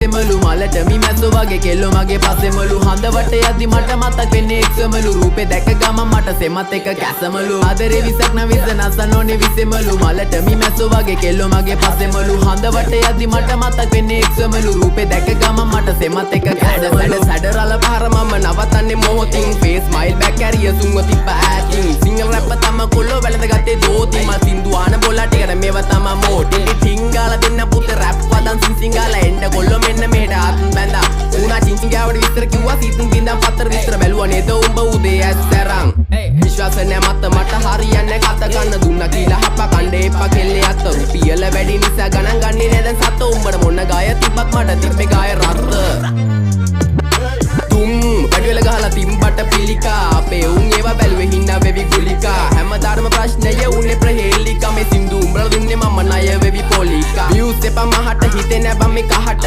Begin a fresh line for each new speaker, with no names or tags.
විසෙමලු මලට මිමැස්සෝ වගේ කෙල්ලෝ මගේ පස්සෙමලු හඳවට යද්දි මට මතක් වෙන්නේ එක්සමලු රූපේ දැක ගමන් මට සෙමත් එක කැසමලු ආදරේ විසක් නවිස නසනෝනේ විසෙමලු මලට මිමැස්සෝ වගේ කෙල්ලෝ මගේ පස්සෙමලු හඳවට යද්දි මට මතක් වෙන්නේ එක්සමලු රූපේ දැක ගමන් මට සෙමත් එක කැසමලු සැඩරල පහර මම නවතන්නේ මොහොතින් ෆේස් ස්මයිල් බැක් කැරිය සුන්ව තිබ්බ ඇතින් සිංගල් රැප් තම කොල්ලෝ වැළඳ ගත්තේ දෝති මා සින්දු ආන බොලා ටිකට මේව තම මෝටි ටිංගාල දෙන්න පුත රැප් වදන් සිංගාල එන්න කොල්ලෝ මෙන්න මෙහෙට ආත්ම බැඳා උනා චිංචිංගාවට විස්තර කිව්වා සීතුන් බින්දන් පතර විස්තර බැලුවා නේද උඹ උදේ ඇස්තරන් විශ්වාස නැ මට හරියන්නේ කත ගන්න දුන්නා කියලා හප්ප කණ්ඩේ එපා කෙල්ලේ අත රුපියල වැඩි නිසා ගණන් ගන්නේ නේද සත උඹට මොන ගාය තිබ්බත් මට තිබ්බේ ගාය රත්ත පඩිවල ගහලා තිම්බට පිළිකා අපේ උන් ඒවා බැලුවේ හින්නා වෙවි ගුලිකා හැමදාම ප්‍රශ්නය උන්නේ ප්‍රහේලිකා මේ සින්දු උඹලා දුන්නේ මම ණය වෙවි පොලිකා views එපා මහට හිතේ නැබම් මේ කහට